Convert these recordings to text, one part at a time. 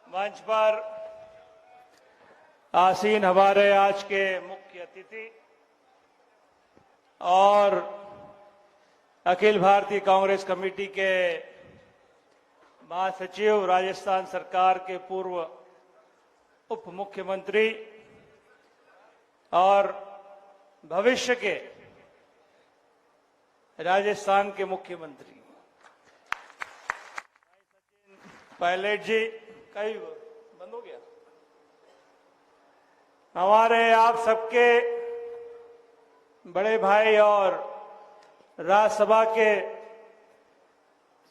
मंच पर आसीन हमारे आज के मुख्य अतिथि और अखिल भारतीय कांग्रेस कमेटी के महासचिव, राजस्थान सरकार के पूर्व उप मुख्यमंत्री और भविष्य के राजस्थान के मुख्यमंत्री पायलट जी, कई बंद हो गया। हमारे आप सबके बड़े भाई और राज्यसभा के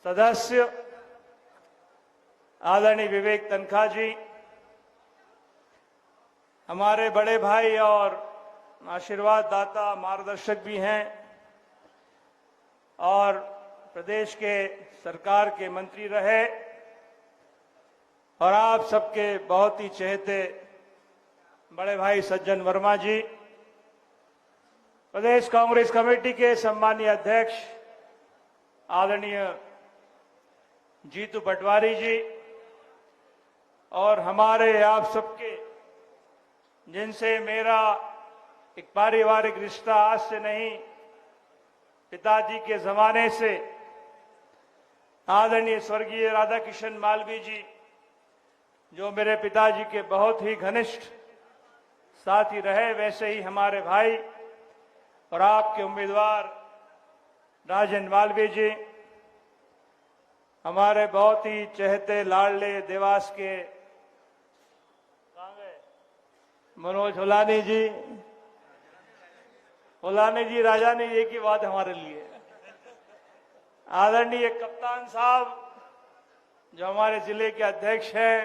सदस्य आदरणीय विवेक तनखा जी, हमारे बड़े भाई और आशीर्वाद दाता मार्गदर्शक भी हैं और प्रदेश के सरकार के मंत्री रहे और आप सबके बहुत ही चहेते बड़े भाई सज्जन वर्मा जी, प्रदेश कांग्रेस कमेटी के सम्मानीय अध्यक्ष आदरणीय जीतू पटवारी जी और हमारे आप सबके जिनसे मेरा एक पारिवारिक रिश्ता आज से नहीं, पिताजी के जमाने से आदरणीय स्वर्गीय राधा किशन मालवीय जी, जो मेरे पिताजी के बहुत ही घनिष्ठ साथी रहे, वैसे ही हमारे भाई और आपके उम्मीदवार राजेंद्र मालवीय जी, हमारे बहुत ही चहेते लाडले देवास के मनोज हुलानी जी, राजानी, एक ही बात हमारे लिए। आदरणीय कप्तान साहब जो हमारे जिले के अध्यक्ष हैं,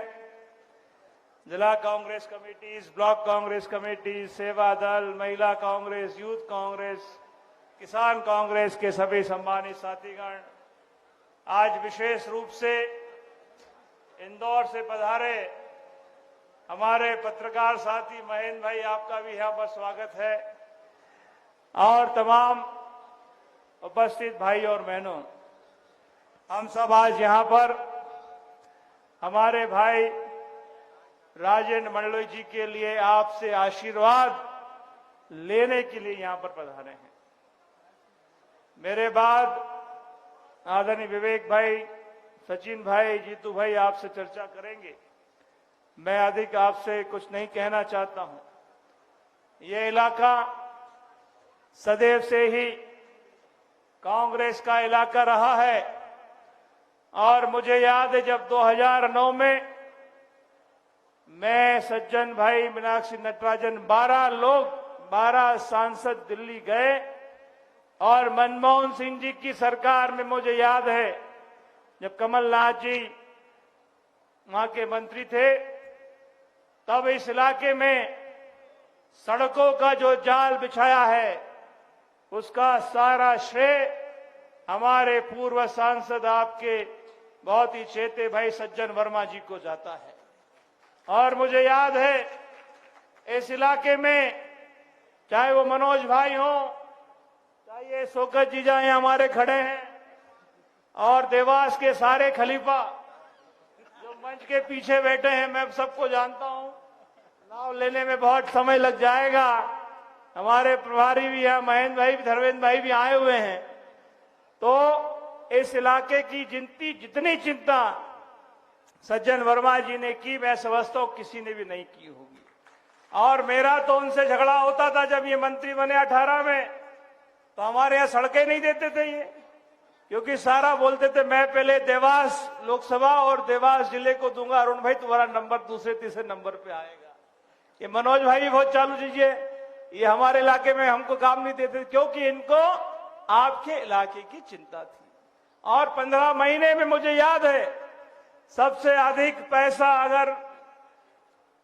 जिला Congress committees, block Congress committee, सेवा दल, महिला कांग्रेस, यूथ कांग्रेस, किसान कांग्रेस के सभी सम्मानित साथीगण, आज विशेष रूप से इंदौर से पधारे हमारे पत्रकार साथी महेंद्र भाई, आपका भी यहां पर स्वागत है और तमाम उपस्थित भाई और बहनों, हम सब आज यहां पर हमारे भाई राजेंद्र मंडलोई जी के लिए आपसे आशीर्वाद लेने के लिए यहां पर पधारे हैं। मेरे बाद आदरणीय विवेक भाई, सचिन भाई, जीतू भाई आपसे चर्चा करेंगे। मैं अधिक आपसे कुछ नहीं कहना चाहता हूं। ये इलाका सदैव से ही कांग्रेस का इलाका रहा है और मुझे याद है जब 2009 में मैं, सज्जन भाई, मीनाक्षी नटराजन, 12 सांसद दिल्ली गए और मनमोहन सिंह जी की सरकार में मुझे याद है जब कमलनाथ जी वहां के मंत्री थे, तब इस इलाके में सड़कों का जो जाल बिछाया है उसका सारा श्रेय हमारे पूर्व सांसद आपके बहुत ही चहेते भाई सज्जन वर्मा जी को जाता है। और मुझे याद है इस इलाके में चाहे वो मनोज भाई हो, चाहे ये शौकत जीजा हमारे खड़े हैं और देवास के सारे खलीफा जो मंच के पीछे बैठे हैं, मैं सबको जानता हूं, नाम लेने में बहुत समय लग जाएगा। हमारे प्रभारी भी हैं, महेंद्र भाई, धर्मेंद्र भाई भी आए हुए हैं। तो इस इलाके की जितनी चिंता सज्जन वर्मा जी ने की, मैं समझता हूं किसी ने भी नहीं की होगी। और मेरा तो उनसे झगड़ा होता था जब ये मंत्री बने 18 में, तो हमारे यहां सड़कें नहीं देते थे ये, क्योंकि सारा बोलते थे मैं पहले देवास लोकसभा और देवास जिले को दूंगा, अरुण भाई तुम्हारा नंबर दूसरे तीसरे नंबर पे आएगा। ये मनोज भाई भी बहुत चालू दीजिए, ये हमारे इलाके में हमको काम नहीं देते क्योंकि इनको आपके इलाके की चिंता थी। और 15 महीने में मुझे याद है सबसे अधिक पैसा अगर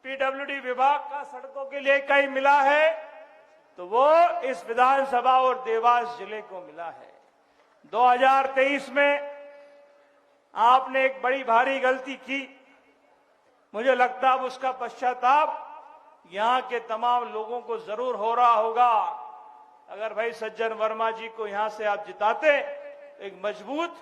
पीडब्ल्यूडी विभाग का सड़कों के लिए कहीं मिला है तो वो इस विधानसभा और देवास जिले को मिला है। 2023 में आपने एक बड़ी भारी गलती की, मुझे लगता है उसका पश्चाताप यहां के तमाम लोगों को जरूर हो रहा होगा। अगर भाई सज्जन वर्मा जी को यहां से आप जिताते, एक मजबूत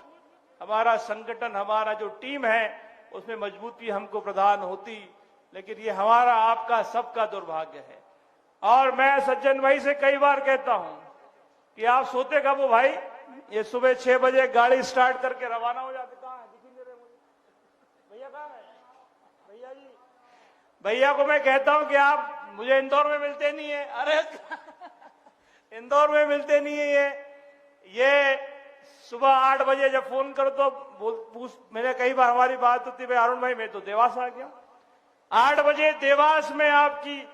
हमारा संगठन, हमारा जो टीम है उसमें मजबूती हमको प्रदान होती, लेकिन ये हमारा आपका सबका दुर्भाग्य है। और मैं सज्जन भाई से कई बार कहता हूं कि आप सोते कब हो भाई? ये सुबह 6 बजे गाड़ी स्टार्ट करके रवाना हो जाते, कहां है? दिख नहीं रहे मुझे। भैया कहां है? भैया जी, भैया को मैं कहता हूं कि आप मुझे इंदौर में मिलते नहीं है। अरे इंदौर में मिलते नहीं है। ये सुबह 8 बजे जब फोन करो तो मैंने कई बार हमारी बात होती, भाई अरुण भाई मैं तो देवास आ गया। 8 बजे देवास में आपकी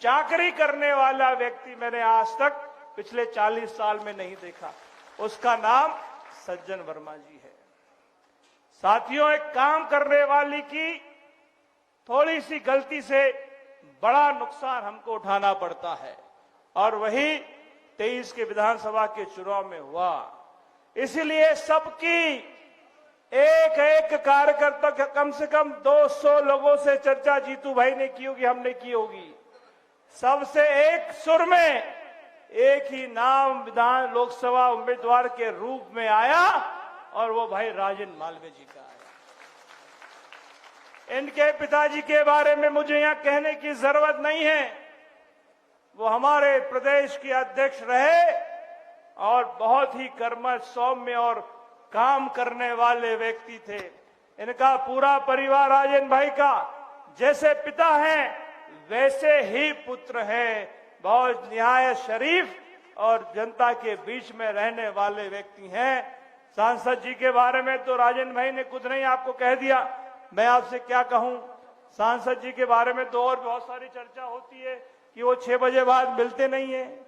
चाकरी करने वाला व्यक्ति मैंने आज तक पिछले 40 साल में नहीं देखा। उसका नाम सज्जन वर्मा जी है। साथियों, एक काम करने वाली की थोड़ी सी गलती से बड़ा नुकसान हमको उठाना पड़ता है, और वही 23 के विधानसभा के चुनाव में हुआ। इसलिए सबकी एक एक कार्यकर्ता कम से कम 200 लोगों से चर्चा जीतू भाई ने की होगी, हमने की होगी। सबसे एक सुर में एक ही नाम विधान लोकसभा उम्मीदवार के रूप में आया, और वो भाई राजेंद्र मालवीय जी का आया। इनके पिताजी के बारे में मुझे यहां कहने की जरूरत नहीं है। वो हमारे प्रदेश के अध्यक्ष रहे और बहुत ही कर्मठ, सौम्य और काम करने वाले व्यक्ति थे। इनका पूरा परिवार राजेंद्र भाई का जैसे पिता हैं वैसे ही पुत्र हैं। बहुत निहायत शरीफ और जनता के बीच में रहने वाले व्यक्ति हैं। सांसद जी के बारे में तो राजेंद्र भाई ने कुछ नहीं आपको कह दिया, मैं आपसे क्या कहूं। सांसद जी के बारे में तो और बहुत सारी चर्चा होती है कि वो 6 बजे बाद मिलते नहीं है।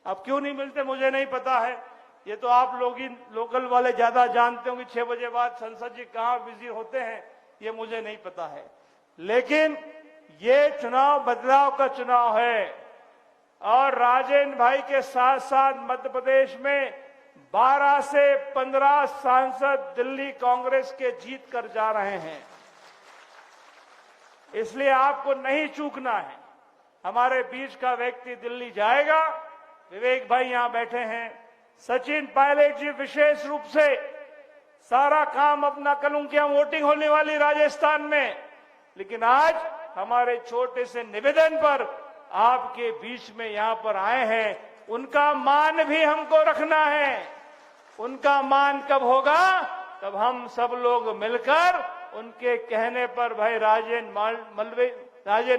अब क्यों नहीं मिलते मुझे नहीं पता है, ये तो आप लोग ही लोकल वाले ज्यादा जानते हो कि 6 बजे बाद संसद जी कहां बिजी होते हैं, ये मुझे नहीं पता है। लेकिन ये चुनाव बदलाव का चुनाव है, और राजेंद्र भाई के साथ साथ मध्य प्रदेश में 12 से 15 सांसद दिल्ली कांग्रेस के जीत कर जा रहे हैं। इसलिए आपको नहीं चूकना है। हमारे बीच का व्यक्ति दिल्ली जाएगा। विवेक भाई यहां बैठे हैं, सचिन पायलट जी विशेष रूप से सारा काम अपना करूं कि हम वोटिंग होने वाली राजस्थान में, लेकिन आज हमारे छोटे से निवेदन पर आपके बीच में यहां पर आए हैं। उनका मान भी हमको रखना है। उनका मान कब होगा? तब हम सब लोग मिलकर उनके कहने पर भाई राजेंद्र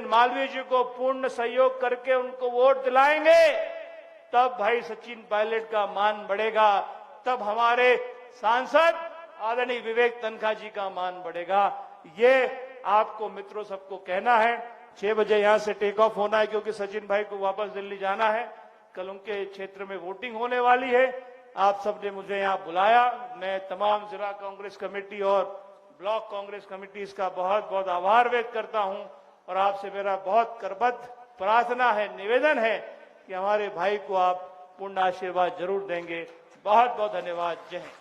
मालवीय जी को पूर्ण सहयोग करके उनको वोट दिलाएंगे। तब भाई सचिन पायलट का मान बढ़ेगा, तब हमारे सांसद आदरणीय विवेक तनखा जी का मान बढ़ेगा। ये आपको मित्रों सबको कहना है। 6 बजे यहां से टेक ऑफ होना है, क्योंकि सचिन भाई को वापस दिल्ली जाना है। कल उनके क्षेत्र में वोटिंग होने वाली है। आप सबने मुझे यहां बुलाया। मैं तमाम जिला कांग्रेस कमेटी और ब्लॉक कांग्रेस कमेटीज का बहुत बहुत आभार व्यक्त करता हूं, और आपसे मेरा बहुत करबद्ध प्रार्थना है, निवेदन है कि हमारे भाई को आप पूर्ण आशीर्वाद जरूर देंगे। बहुत बहुत धन्यवाद। जय हिंद।